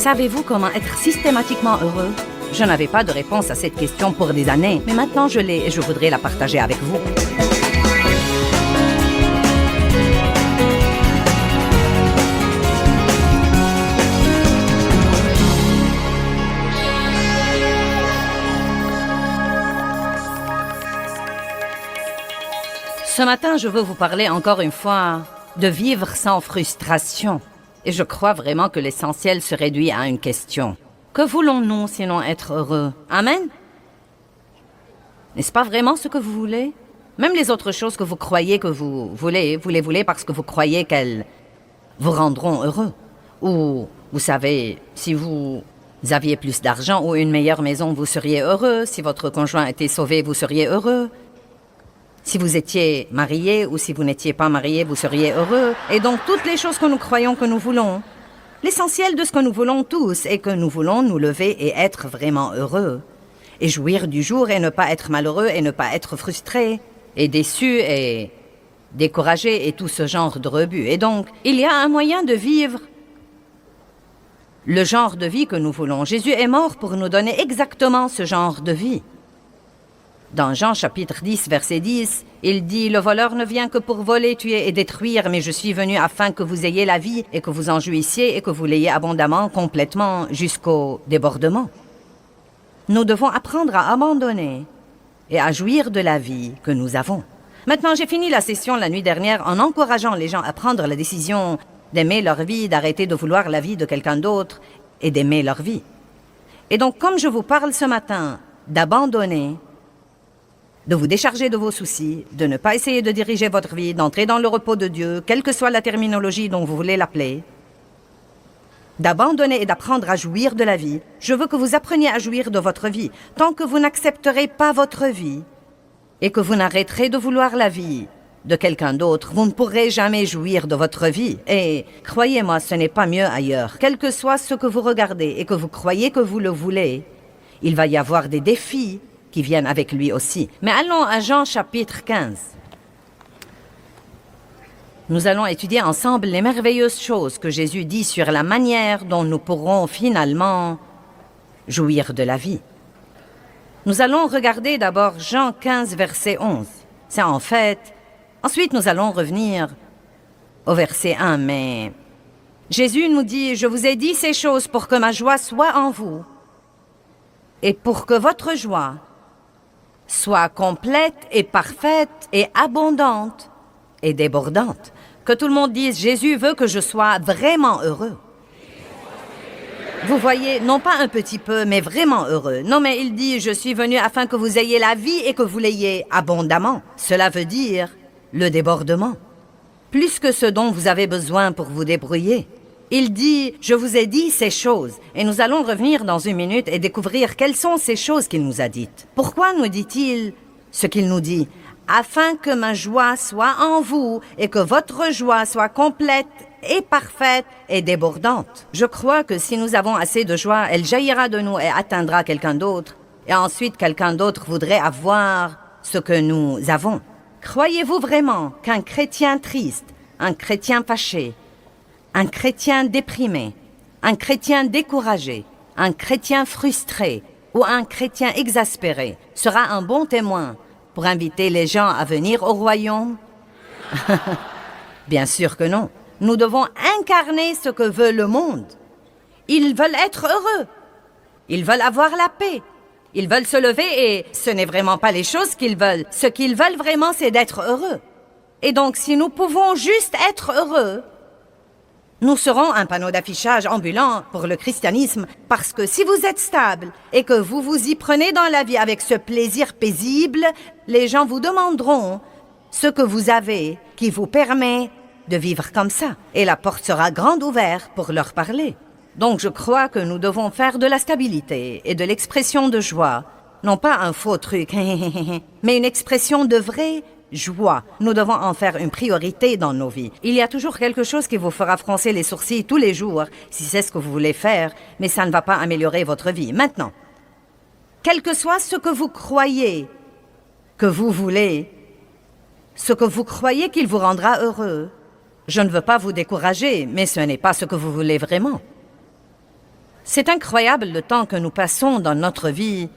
Savez-vous comment être systématiquement heureux? Je n'avais pas de réponse à cette question pour des années, mais maintenant je l'ai et je voudrais la partager avec vous. Ce matin, je veux vous parler encore une fois de vivre sans frustration. Et je crois vraiment que l'essentiel se réduit à une question. Que voulons-nous sinon être heureux? Amen? N'est-ce pas vraiment ce que vous voulez? Même les autres choses que vous croyez que vous voulez, vous les voulez parce que vous croyez qu'elles vous rendront heureux. Ou, vous savez, si vous aviez plus d'argent ou une meilleure maison, vous seriez heureux. Si votre conjoint était sauvé, vous seriez heureux. Si vous étiez marié ou si vous n'étiez pas marié, vous seriez heureux. Et donc, toutes les choses que nous croyons que nous voulons. L'essentiel de ce que nous voulons tous est que nous voulons nous lever et être vraiment heureux. Et jouir du jour et ne pas être malheureux et ne pas être frustré. Et déçu et découragé et tout ce genre de rebut. Et donc, il y a un moyen de vivre le genre de vie que nous voulons. Jésus est mort pour nous donner exactement ce genre de vie. Dans Jean chapitre 10, verset 10, il dit « Le voleur ne vient que pour voler, tuer et détruire, mais je suis venu afin que vous ayez la vie et que vous en jouissiez et que vous l'ayez abondamment, complètement, jusqu'au débordement. » Nous devons apprendre à abandonner et à jouir de la vie que nous avons. Maintenant, j'ai fini la session la nuit dernière en encourageant les gens à prendre la décision d'aimer leur vie, d'arrêter de vouloir la vie de quelqu'un d'autre et d'aimer leur vie. Et donc, comme je vous parle ce matin d'abandonner, de vous décharger de vos soucis, de ne pas essayer de diriger votre vie, d'entrer dans le repos de Dieu, quelle que soit la terminologie dont vous voulez l'appeler, d'abandonner et d'apprendre à jouir de la vie. Je veux que vous appreniez à jouir de votre vie. Tant que vous n'accepterez pas votre vie et que vous n'arrêterez de vouloir la vie de quelqu'un d'autre, vous ne pourrez jamais jouir de votre vie. Et croyez-moi, ce n'est pas mieux ailleurs. Quel que soit ce que vous regardez et que vous croyez que vous le voulez, il va y avoir des défis qui viennent avec lui aussi. Mais allons à Jean chapitre 15. Nous allons étudier ensemble les merveilleuses choses que Jésus dit sur la manière dont nous pourrons finalement jouir de la vie. Nous allons regarder d'abord Jean 15, verset 11. C'est en fait... Ensuite, nous allons revenir au verset 1, mais... Jésus nous dit « Je vous ai dit ces choses pour que ma joie soit en vous et pour que votre joie soit complète et parfaite et abondante et débordante. » Que tout le monde dise, Jésus veut que je sois vraiment heureux. Vous voyez, non pas un petit peu, mais vraiment heureux. Non, mais il dit, je suis venu afin que vous ayez la vie et que vous l'ayez abondamment. Cela veut dire le débordement. Plus que ce dont vous avez besoin pour vous débrouiller. Il dit, je vous ai dit ces choses. Et nous allons revenir dans une minute et découvrir quelles sont ces choses qu'il nous a dites. Pourquoi nous dit-il ce qu'il nous dit? Afin que ma joie soit en vous et que votre joie soit complète et parfaite et débordante. Je crois que si nous avons assez de joie, elle jaillira de nous et atteindra quelqu'un d'autre. Et ensuite, quelqu'un d'autre voudrait avoir ce que nous avons. Croyez-vous vraiment qu'un chrétien triste, un chrétien fâché, un chrétien déprimé, un chrétien découragé, un chrétien frustré ou un chrétien exaspéré sera un bon témoin pour inviter les gens à venir au royaume? Bien sûr que non. Nous devons incarner ce que veut le monde. Ils veulent être heureux. Ils veulent avoir la paix. Ils veulent se lever et ce n'est vraiment pas les choses qu'ils veulent. Ce qu'ils veulent vraiment, c'est d'être heureux. Et donc, si nous pouvons juste être heureux, nous serons un panneau d'affichage ambulant pour le christianisme, parce que si vous êtes stable et que vous vous y prenez dans la vie avec ce plaisir paisible, les gens vous demanderont ce que vous avez qui vous permet de vivre comme ça. Et la porte sera grande ouverte pour leur parler. Donc je crois que nous devons faire de la stabilité et de l'expression de joie, non pas un faux truc, mais une expression de vraie joie. Nous devons en faire une priorité dans nos vies. Il y a toujours quelque chose qui vous fera froncer les sourcils tous les jours, si c'est ce que vous voulez faire, mais ça ne va pas améliorer votre vie. Maintenant, quel que soit ce que vous croyez que vous voulez, ce que vous croyez qu'il vous rendra heureux, je ne veux pas vous décourager, mais ce n'est pas ce que vous voulez vraiment. C'est incroyable le temps que nous passons dans notre vie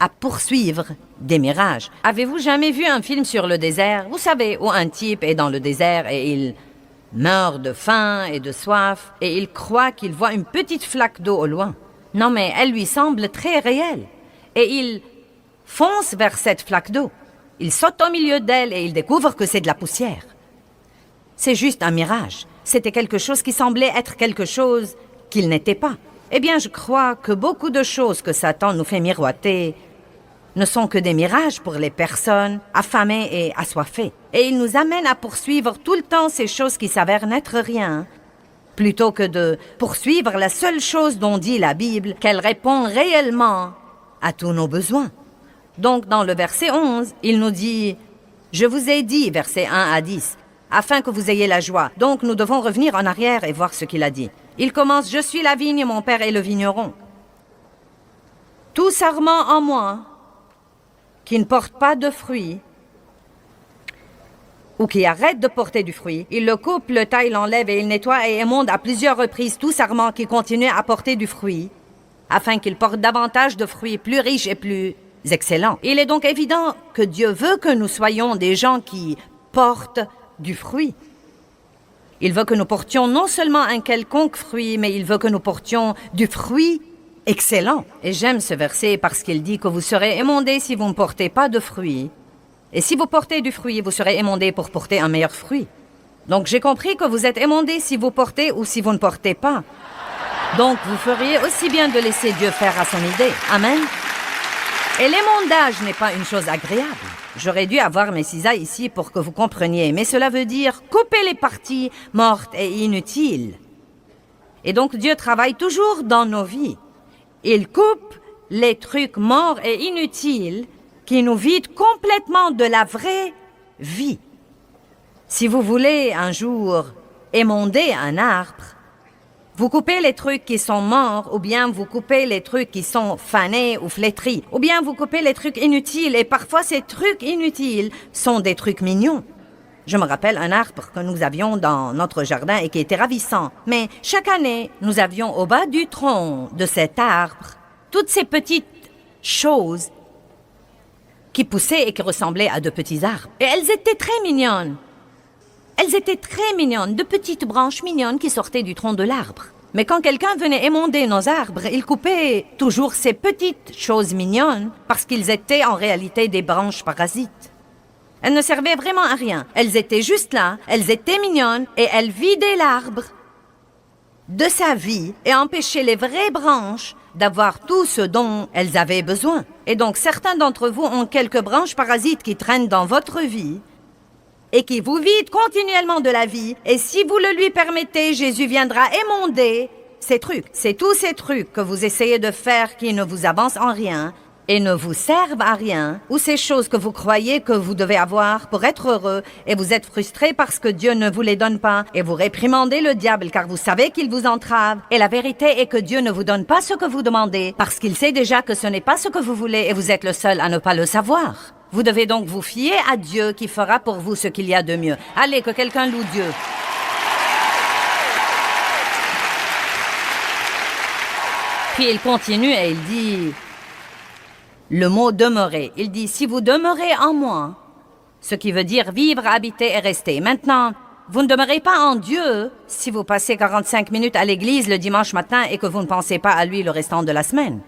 à poursuivre des mirages. Avez-vous jamais vu un film sur le désert? Vous savez, où un type est dans le désert et il meurt de faim et de soif et il croit qu'il voit une petite flaque d'eau au loin. Non, mais elle lui semble très réelle. Et il fonce vers cette flaque d'eau. Il saute au milieu d'elle et il découvre que c'est de la poussière. C'est juste un mirage. C'était quelque chose qui semblait être quelque chose qu'il n'était pas. Eh bien, je crois que beaucoup de choses que Satan nous fait miroiter ne sont que des mirages pour les personnes affamées et assoiffées. Et il nous amène à poursuivre tout le temps ces choses qui s'avèrent n'être rien, plutôt que de poursuivre la seule chose dont dit la Bible, qu'elle répond réellement à tous nos besoins. Donc, dans le verset 11, il nous dit « Je vous ai dit, versets 1 à 10, afin que vous ayez la joie. » Donc, nous devons revenir en arrière et voir ce qu'il a dit. Il commence « Je suis la vigne, mon père est le vigneron. Tout sarment en moi qui ne porte pas de fruits ou qui arrête de porter du fruit, il le coupe, le taille, l'enlève et il nettoie et émonde à plusieurs reprises tout sarment qui continue à porter du fruit, afin qu'il porte davantage de fruits plus riches et plus excellents. Il est donc évident que Dieu veut que nous soyons des gens qui portent du fruit. Il veut que nous portions non seulement un quelconque fruit, mais il veut que nous portions du fruit excellent. Et j'aime ce verset parce qu'il dit que vous serez émondés si vous ne portez pas de fruits. Et si vous portez du fruit, vous serez émondés pour porter un meilleur fruit. Donc j'ai compris que vous êtes émondés si vous portez ou si vous ne portez pas. Donc vous feriez aussi bien de laisser Dieu faire à son idée. Amen. Et l'émondage n'est pas une chose agréable. J'aurais dû avoir mes cisailles ici pour que vous compreniez, mais cela veut dire couper les parties mortes et inutiles. Et donc Dieu travaille toujours dans nos vies. Il coupe les trucs morts et inutiles qui nous vident complètement de la vraie vie. Si vous voulez un jour émonder un arbre, vous coupez les trucs qui sont morts, ou bien vous coupez les trucs qui sont fanés ou flétris, ou bien vous coupez les trucs inutiles, et parfois ces trucs inutiles sont des trucs mignons. Je me rappelle un arbre que nous avions dans notre jardin et qui était ravissant. Mais chaque année, nous avions au bas du tronc de cet arbre toutes ces petites choses qui poussaient et qui ressemblaient à de petits arbres. Et elles étaient très mignonnes. Elles étaient très mignonnes, de petites branches mignonnes qui sortaient du tronc de l'arbre. Mais quand quelqu'un venait émonder nos arbres, il coupait toujours ces petites choses mignonnes parce qu'ils étaient en réalité des branches parasites. Elles ne servaient vraiment à rien. Elles étaient juste là, elles étaient mignonnes et elles vidaient l'arbre de sa vie et empêchaient les vraies branches d'avoir tout ce dont elles avaient besoin. Et donc certains d'entre vous ont quelques branches parasites qui traînent dans votre vie et qui vous vident continuellement de la vie. Et si vous le lui permettez, Jésus viendra émonder ces trucs. C'est tous ces trucs que vous essayez de faire qui ne vous avancent en rien et ne vous servent à rien, ou ces choses que vous croyez que vous devez avoir pour être heureux, et vous êtes frustré parce que Dieu ne vous les donne pas, et vous réprimandez le diable car vous savez qu'il vous entrave. Et la vérité est que Dieu ne vous donne pas ce que vous demandez, parce qu'il sait déjà que ce n'est pas ce que vous voulez, et vous êtes le seul à ne pas le savoir. Vous devez donc vous fier à Dieu qui fera pour vous ce qu'il y a de mieux. Allez, que quelqu'un loue Dieu. Puis il continue et il dit... Le mot « demeurer », il dit « Si vous demeurez en moi », ce qui veut dire vivre, habiter et rester. Maintenant, vous ne demeurez pas en Dieu si vous passez 45 minutes à l'église le dimanche matin et que vous ne pensez pas à lui le restant de la semaine.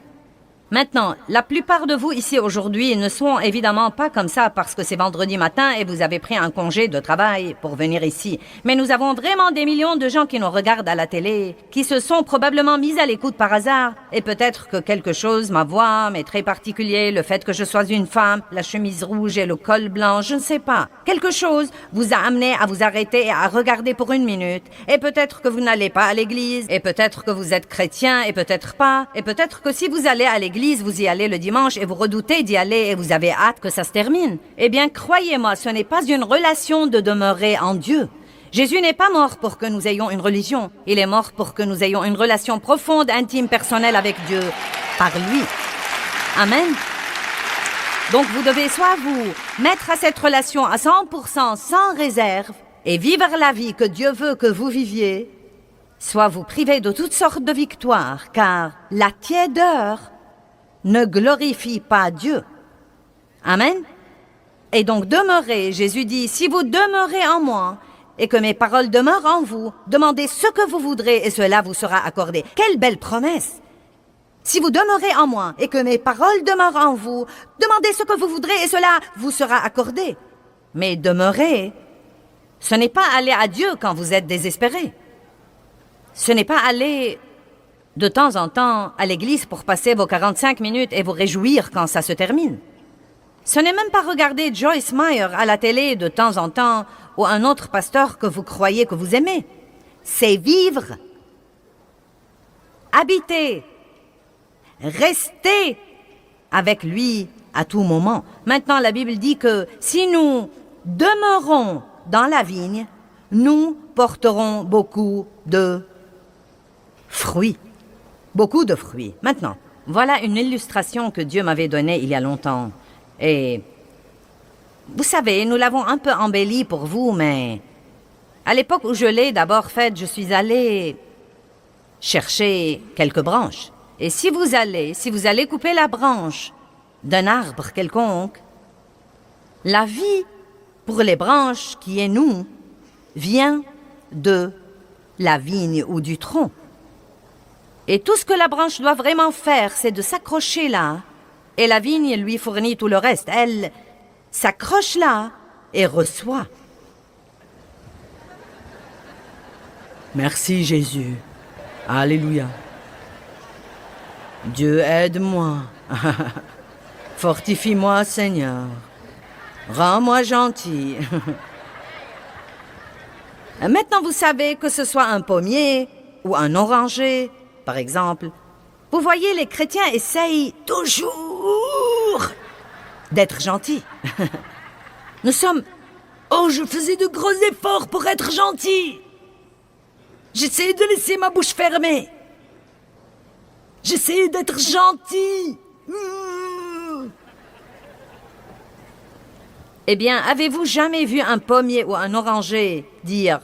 Maintenant, la plupart de vous ici aujourd'hui ne sont évidemment pas comme ça parce que c'est vendredi matin et vous avez pris un congé de travail pour venir ici. Mais nous avons vraiment des millions de gens qui nous regardent à la télé, qui se sont probablement mis à l'écoute par hasard. Et peut-être que quelque chose, ma voix, m'est très particulier, le fait que je sois une femme, la chemise rouge et le col blanc, je ne sais pas. Quelque chose vous a amené à vous arrêter et à regarder pour une minute. Et peut-être que vous n'allez pas à l'église, et peut-être que vous êtes chrétien, et peut-être pas. Et peut-être que si vous allez à l'église, vous y allez le dimanche et vous redoutez d'y aller et vous avez hâte que ça se termine. Eh bien, croyez-moi, ce n'est pas une relation de demeurer en Dieu. Jésus n'est pas mort pour que nous ayons une religion. Il est mort pour que nous ayons une relation profonde, intime, personnelle avec Dieu, par lui. Amen. Donc, vous devez soit vous mettre à cette relation à 100% sans réserve et vivre la vie que Dieu veut que vous viviez, soit vous privez de toutes sortes de victoires, car la tiédeur ne glorifie pas Dieu. Amen. Et donc demeurez, Jésus dit, si vous demeurez en moi et que mes paroles demeurent en vous, demandez ce que vous voudrez et cela vous sera accordé. Quelle belle promesse! Si vous demeurez en moi et que mes paroles demeurent en vous, demandez ce que vous voudrez et cela vous sera accordé. Mais demeurer, ce n'est pas aller à Dieu quand vous êtes désespéré. Ce n'est pas aller de temps en temps à l'église pour passer vos 45 minutes et vous réjouir quand ça se termine. Ce n'est même pas regarder Joyce Meyer à la télé de temps en temps ou un autre pasteur que vous croyez que vous aimez. C'est vivre, habiter, rester avec lui à tout moment. Maintenant, la Bible dit que si nous demeurons dans la vigne, nous porterons beaucoup de fruits. Beaucoup de fruits. Maintenant, voilà une illustration que Dieu m'avait donnée il y a longtemps. Et vous savez, nous l'avons un peu embellie pour vous, mais à l'époque où je l'ai d'abord faite, je suis allée chercher quelques branches. Et si vous allez couper la branche d'un arbre quelconque, la vie pour les branches qui est nous vient de la vigne ou du tronc. Et tout ce que la branche doit vraiment faire, c'est de s'accrocher là, et la vigne lui fournit tout le reste. Elle s'accroche là et reçoit. Merci Jésus. Alléluia. Dieu aide-moi. Fortifie-moi Seigneur. Rends-moi gentil. Maintenant vous savez que ce soit un pommier ou un oranger, par exemple. Vous voyez, les chrétiens essayent toujours d'être gentils. Nous sommes... Oh, je faisais de gros efforts pour être gentil. J'essayais de laisser ma bouche fermée. J'essayais d'être gentil. Eh bien, avez-vous jamais vu un pommier ou un oranger dire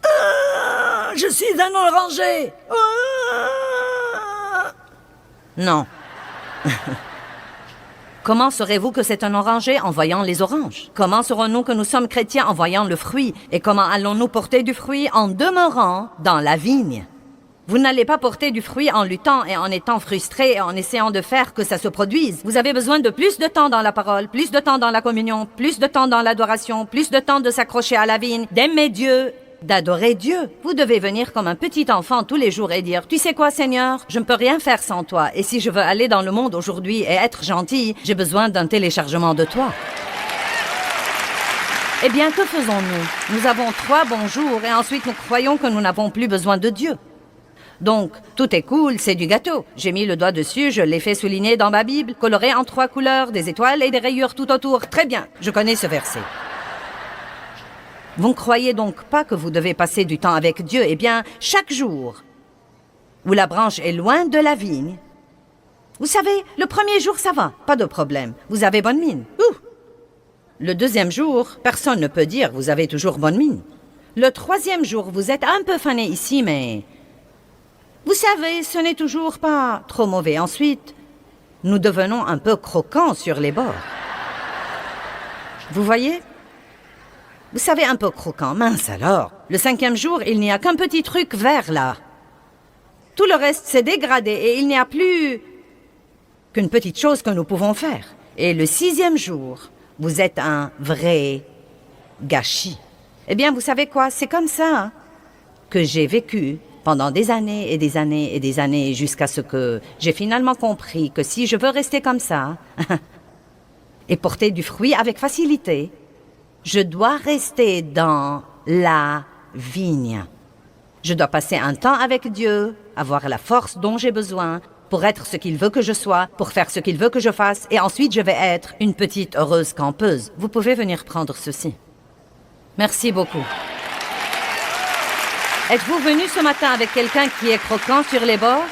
« Je suis un oranger !» Non. Comment saurez-vous que c'est un oranger en voyant les oranges? Comment saurons-nous que nous sommes chrétiens en voyant le fruit? Et comment allons-nous porter du fruit en demeurant dans la vigne? Vous n'allez pas porter du fruit en luttant et en étant frustré et en essayant de faire que ça se produise. Vous avez besoin de plus de temps dans la parole, plus de temps dans la communion, plus de temps dans l'adoration, plus de temps de s'accrocher à la vigne, d'aimer Dieu, d'adorer Dieu. Vous devez venir comme un petit enfant tous les jours et dire « Tu sais quoi, Seigneur? Je ne peux rien faire sans toi. Et si je veux aller dans le monde aujourd'hui et être gentil, j'ai besoin d'un téléchargement de toi. » Eh bien, que faisons-nous? Nous avons 3 bons jours et ensuite nous croyons que nous n'avons plus besoin de Dieu. Donc, tout est cool, c'est du gâteau. J'ai mis le doigt dessus, je l'ai fait souligner dans ma Bible, coloré en 3 couleurs, des étoiles et des rayures tout autour. Très bien, je connais ce verset. Vous ne croyez donc pas que vous devez passer du temps avec Dieu? Eh bien, chaque jour où la branche est loin de la vigne, vous savez, le premier jour, ça va, pas de problème. Vous avez bonne mine. Ouh! Le 2e jour, personne ne peut dire vous avez toujours bonne mine. Le 3e jour, vous êtes un peu fané ici, mais... Vous savez, ce n'est toujours pas trop mauvais. Ensuite, nous devenons un peu croquants sur les bords. Vous voyez? Vous savez, un peu croquant, mince alors. Le 5e jour, il n'y a qu'un petit truc vert là. Tout le reste s'est dégradé et il n'y a plus qu'une petite chose que nous pouvons faire. Et le 6e jour, vous êtes un vrai gâchis. Eh bien, vous savez quoi? C'est comme ça que j'ai vécu pendant des années et des années et des années jusqu'à ce que j'ai finalement compris que si je veux rester comme ça et porter du fruit avec facilité, je dois rester dans la vigne. Je dois passer un temps avec Dieu, avoir la force dont j'ai besoin pour être ce qu'il veut que je sois, pour faire ce qu'il veut que je fasse, et ensuite je vais être une petite heureuse campeuse. Vous pouvez venir prendre ceci. Merci beaucoup. Êtes-vous venu ce matin avec quelqu'un qui est croquant sur les bords?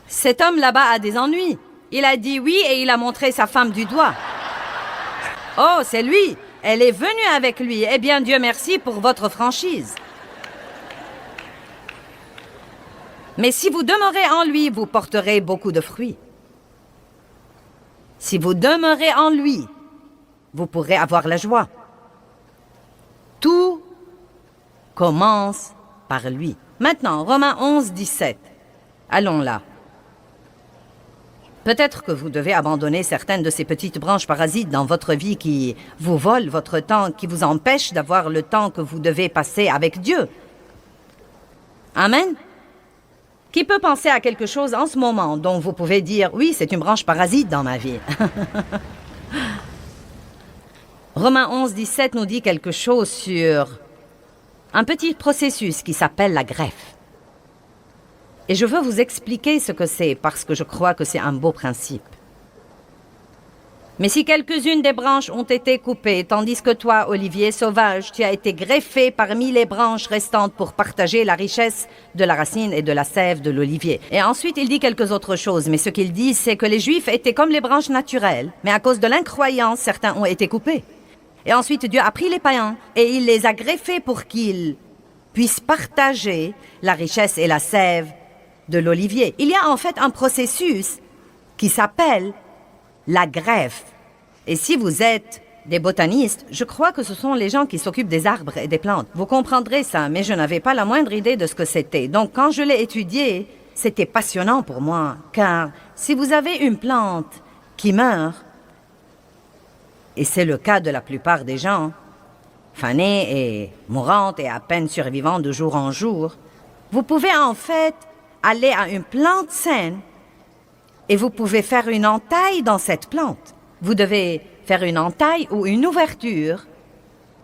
Cet homme là-bas a des ennuis. Il a dit oui et il a montré sa femme du doigt. Oh, c'est lui. elle est venue avec lui. Eh bien, Dieu merci pour votre franchise. Mais si vous demeurez en lui, vous porterez beaucoup de fruits. Si vous demeurez en lui, vous pourrez avoir la joie. Tout commence par lui. Maintenant, Romains 11, 17. Allons là. Peut-être que vous devez abandonner certaines de ces petites branches parasites dans votre vie qui vous volent votre temps, qui vous empêchent d'avoir le temps que vous devez passer avec Dieu. Amen. Qui peut penser à quelque chose en ce moment dont vous pouvez dire « Oui, c'est une branche parasite dans ma vie ». Romains 11, 17 nous dit quelque chose sur un petit processus qui s'appelle la greffe. Et je veux vous expliquer ce que c'est parce que je crois que c'est un beau principe. Mais si quelques-unes des branches ont été coupées, tandis que toi, olivier sauvage, tu as été greffé parmi les branches restantes pour partager la richesse de la racine et de la sève de l'olivier. Et ensuite, il dit quelques autres choses, mais ce qu'il dit, c'est que les Juifs étaient comme les branches naturelles, mais à cause de l'incroyance, certains ont été coupés. Et ensuite, Dieu a pris les païens et il les a greffés pour qu'ils puissent partager la richesse et la sève de l'olivier. Il y a en fait un processus qui s'appelle la greffe. Et si vous êtes des botanistes, je crois que ce sont les gens qui s'occupent des arbres et des plantes. Vous comprendrez ça, mais je n'avais pas la moindre idée de ce que c'était. Donc quand je l'ai étudié, c'était passionnant pour moi, car si vous avez une plante qui meurt, et c'est le cas de la plupart des gens, fanée et mourante et à peine survivante de jour en jour, vous pouvez en fait aller à une plante saine et vous pouvez faire une entaille dans cette plante. Vous devez faire une entaille ou une ouverture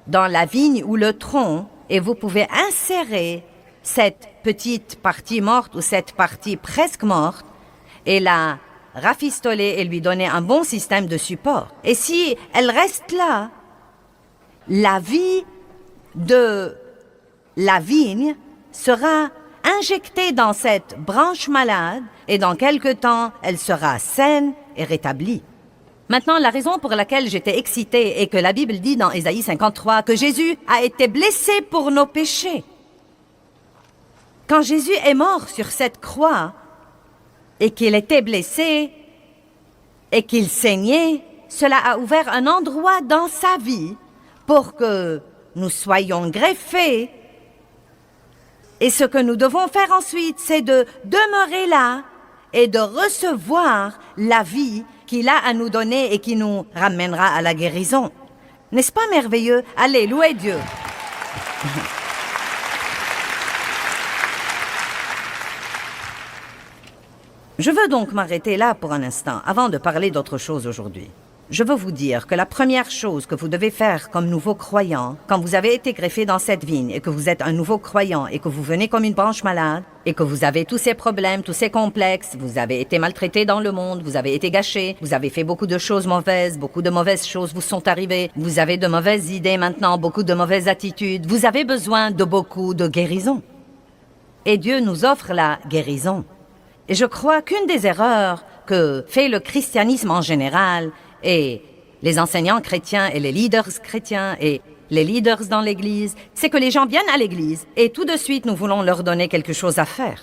dans la vigne ou le tronc et vous pouvez insérer cette petite partie morte ou cette partie presque morte et la rafistoler et lui donner un bon système de support. Et si elle reste là, la vie de la vigne sera injectée dans cette branche malade et dans quelque temps, elle sera saine et rétablie. Maintenant, la raison pour laquelle j'étais excitée est que la Bible dit dans Ésaïe 53 que Jésus a été blessé pour nos péchés. Quand Jésus est mort sur cette croix et qu'il était blessé et qu'il saignait, cela a ouvert un endroit dans sa vie pour que nous soyons greffés. Et ce que nous devons faire ensuite, c'est de demeurer là et de recevoir la vie qu'il a à nous donner et qui nous ramènera à la guérison. N'est-ce pas merveilleux? Allez, louez Dieu. Je veux donc m'arrêter là pour un instant avant de parler d'autre chose aujourd'hui. Je veux vous dire que la première chose que vous devez faire comme nouveau croyant, quand vous avez été greffé dans cette vigne et que vous êtes un nouveau croyant et que vous venez comme une branche malade et que vous avez tous ces problèmes, tous ces complexes, vous avez été maltraité dans le monde, vous avez été gâché, vous avez fait beaucoup de choses mauvaises, beaucoup de mauvaises choses vous sont arrivées, vous avez de mauvaises idées maintenant, beaucoup de mauvaises attitudes, vous avez besoin de beaucoup de guérison. Et Dieu nous offre la guérison. Et je crois qu'une des erreurs que fait le christianisme en général et les enseignants chrétiens et les leaders chrétiens et les leaders dans l'Église, c'est que les gens viennent à l'Église et tout de suite nous voulons leur donner quelque chose à faire.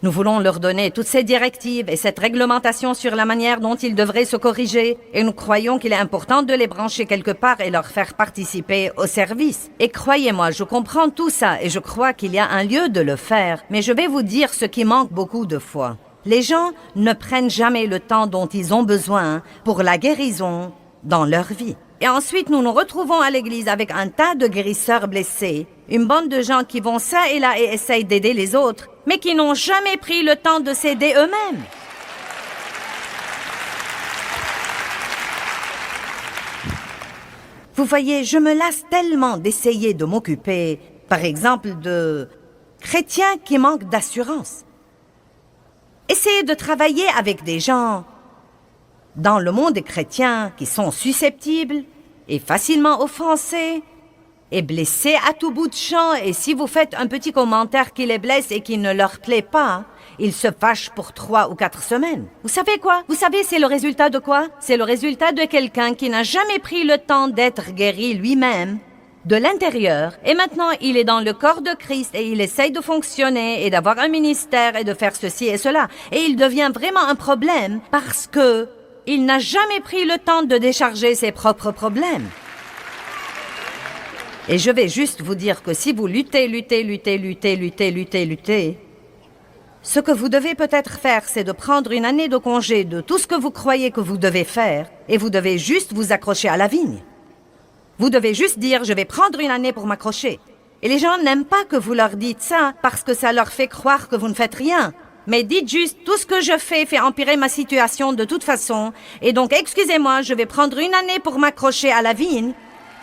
Nous voulons leur donner toutes ces directives et cette réglementation sur la manière dont ils devraient se corriger et nous croyons qu'il est important de les brancher quelque part et leur faire participer au service. Et croyez-moi, je comprends tout ça et je crois qu'il y a un lieu de le faire, mais je vais vous dire ce qui manque beaucoup de fois. Les gens ne prennent jamais le temps dont ils ont besoin pour la guérison dans leur vie. Et ensuite, nous nous retrouvons à l'église avec un tas de guérisseurs blessés, une bande de gens qui vont ça et là et essayent d'aider les autres, mais qui n'ont jamais pris le temps de s'aider eux-mêmes. Vous voyez, je me lasse tellement d'essayer de m'occuper, par exemple, de chrétiens qui manquent d'assurance. Essayez de travailler avec des gens dans le monde des chrétiens qui sont susceptibles et facilement offensés est blessé à tout bout de champ, et si vous faites un petit commentaire qui les blesse et qui ne leur plaît pas, ils se fâchent pour 3 ou 4 semaines. Vous savez quoi? Vous savez, c'est le résultat de quoi? C'est le résultat de quelqu'un qui n'a jamais pris le temps d'être guéri lui-même, de l'intérieur, et maintenant il est dans le corps de Christ et il essaye de fonctionner et d'avoir un ministère et de faire ceci et cela. Et il devient vraiment un problème parce que il n'a jamais pris le temps de décharger ses propres problèmes. Et je vais juste vous dire que si vous luttez, ce que vous devez peut-être faire, c'est de prendre une année de congé de tout ce que vous croyez que vous devez faire, et vous devez juste vous accrocher à la vigne. Vous devez juste dire, je vais prendre une année pour m'accrocher. Et les gens n'aiment pas que vous leur dites ça, parce que ça leur fait croire que vous ne faites rien. Mais dites juste, tout ce que je fais fait empirer ma situation de toute façon, et donc excusez-moi, je vais prendre une année pour m'accrocher à la vigne,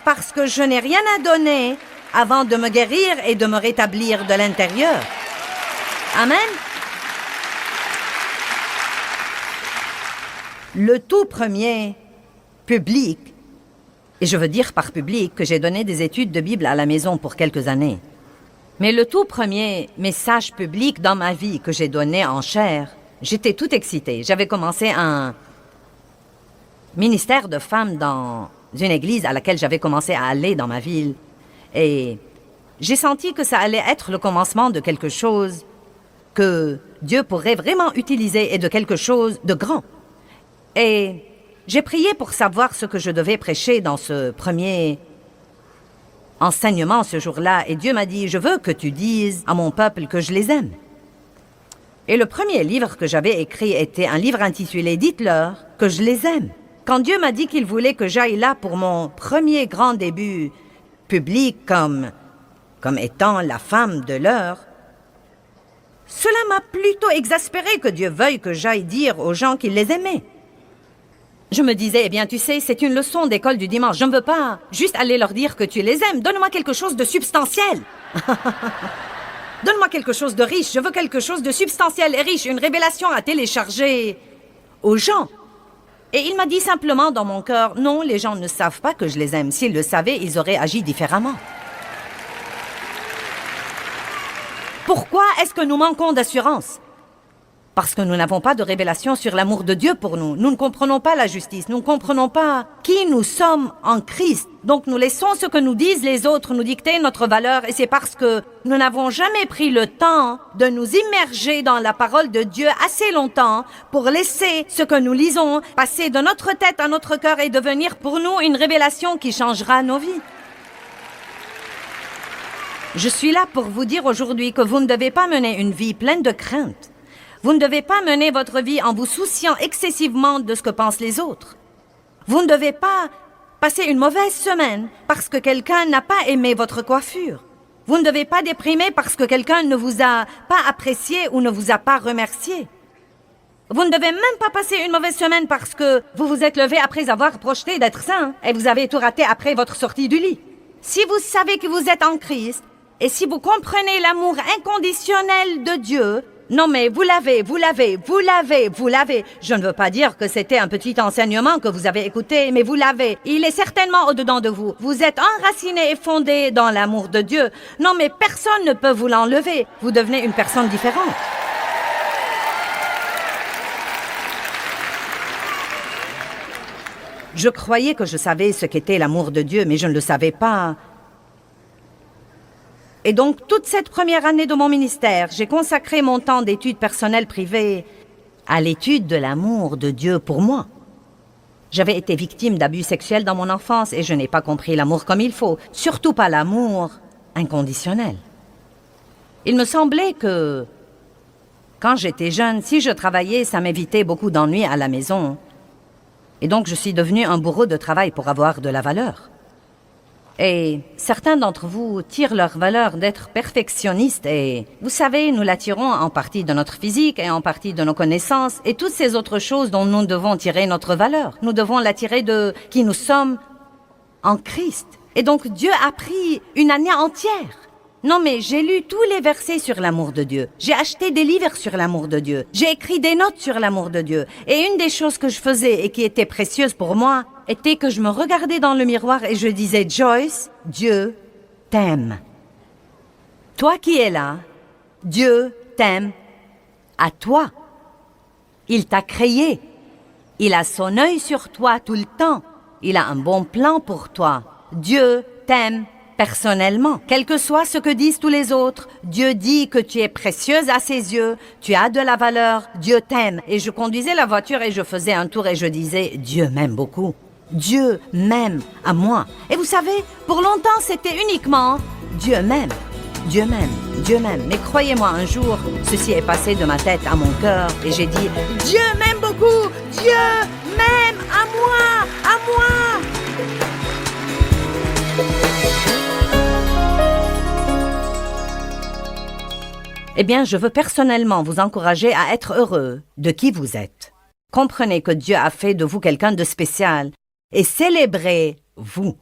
parce que je n'ai rien à donner avant de me guérir et de me rétablir de l'intérieur. Amen. Le tout premier public, et je veux dire par public que j'ai donné des études de Bible à la maison pour quelques années, mais le tout premier message public dans ma vie que j'ai donné en chair, j'étais toute excitée. J'avais commencé un ministère de femmes dans une église à laquelle j'avais commencé à aller dans ma ville. Et j'ai senti que ça allait être le commencement de quelque chose que Dieu pourrait vraiment utiliser et de quelque chose de grand. Et j'ai prié pour savoir ce que je devais prêcher dans ce premier enseignement ce jour-là. Et Dieu m'a dit, je veux que tu dises à mon peuple que je les aime. Et le premier livre que j'avais écrit était un livre intitulé « Dites-leur que je les aime ». Quand Dieu m'a dit qu'il voulait que j'aille là pour mon premier grand début public comme étant la femme de l'heure, cela m'a plutôt exaspéré que Dieu veuille que j'aille dire aux gens qu'il les aimait. Je me disais, eh bien, tu sais, c'est une leçon d'école du dimanche. Je ne veux pas juste aller leur dire que tu les aimes. Donne-moi quelque chose de substantiel. Donne-moi quelque chose de riche. Je veux quelque chose de substantiel et riche, une révélation à télécharger aux gens. Et il m'a dit simplement dans mon cœur, non, les gens ne savent pas que je les aime. S'ils le savaient, ils auraient agi différemment. Pourquoi est-ce que nous manquons d'assurance? Parce que nous n'avons pas de révélation sur l'amour de Dieu pour nous. Nous ne comprenons pas la justice. Nous ne comprenons pas qui nous sommes en Christ. Donc nous laissons ce que nous disent les autres nous dicter notre valeur. Et c'est parce que nous n'avons jamais pris le temps de nous immerger dans la parole de Dieu assez longtemps pour laisser ce que nous lisons passer de notre tête à notre cœur et devenir pour nous une révélation qui changera nos vies. Je suis là pour vous dire aujourd'hui que vous ne devez pas mener une vie pleine de crainte. Vous ne devez pas mener votre vie en vous souciant excessivement de ce que pensent les autres. Vous ne devez pas passer une mauvaise semaine parce que quelqu'un n'a pas aimé votre coiffure. Vous ne devez pas déprimer parce que quelqu'un ne vous a pas apprécié ou ne vous a pas remercié. Vous ne devez même pas passer une mauvaise semaine parce que vous vous êtes levé après avoir projeté d'être saint et vous avez tout raté après votre sortie du lit. Si vous savez que vous êtes en Christ et si vous comprenez l'amour inconditionnel de Dieu, non mais vous l'avez. Je ne veux pas dire que c'était un petit enseignement que vous avez écouté, mais vous l'avez. Il est certainement au-dedans de vous. Vous êtes enraciné et fondé dans l'amour de Dieu. Non mais personne ne peut vous l'enlever. Vous devenez une personne différente. Je croyais que je savais ce qu'était l'amour de Dieu, mais je ne le savais pas. Et donc, toute cette première année de mon ministère, j'ai consacré mon temps d'études personnelles privées à l'étude de l'amour de Dieu pour moi. J'avais été victime d'abus sexuels dans mon enfance et je n'ai pas compris l'amour comme il faut, surtout pas l'amour inconditionnel. Il me semblait que, quand j'étais jeune, si je travaillais, ça m'évitait beaucoup d'ennuis à la maison. Et donc, je suis devenue un bourreau de travail pour avoir de la valeur. Et certains d'entre vous tirent leur valeur d'être perfectionnistes et, vous savez, nous la tirons en partie de notre physique et en partie de nos connaissances et toutes ces autres choses dont nous devons tirer notre valeur. Nous devons la tirer de qui nous sommes en Christ. Et donc Dieu a pris une année entière. Non mais j'ai lu tous les versets sur l'amour de Dieu. J'ai acheté des livres sur l'amour de Dieu. J'ai écrit des notes sur l'amour de Dieu. Et une des choses que je faisais et qui était précieuse pour moi était que je me regardais dans le miroir et je disais « Joyce, Dieu t'aime. Toi qui es là, Dieu t'aime à toi. Il t'a créé. Il a son œil sur toi tout le temps. Il a un bon plan pour toi. Dieu t'aime personnellement. Quel que soit ce que disent tous les autres, Dieu dit que tu es précieuse à ses yeux, tu as de la valeur, Dieu t'aime. Et je conduisais la voiture et je faisais un tour et je disais, Dieu m'aime beaucoup. Dieu m'aime à moi. Et vous savez, pour longtemps, c'était uniquement Dieu m'aime. Dieu m'aime, Dieu m'aime. Mais croyez-moi, un jour, ceci est passé de ma tête à mon cœur et j'ai dit, Dieu m'aime beaucoup, Dieu m'aime à moi, à moi. Eh bien, je veux personnellement vous encourager à être heureux de qui vous êtes. Comprenez que Dieu a fait de vous quelqu'un de spécial et célébrez-vous.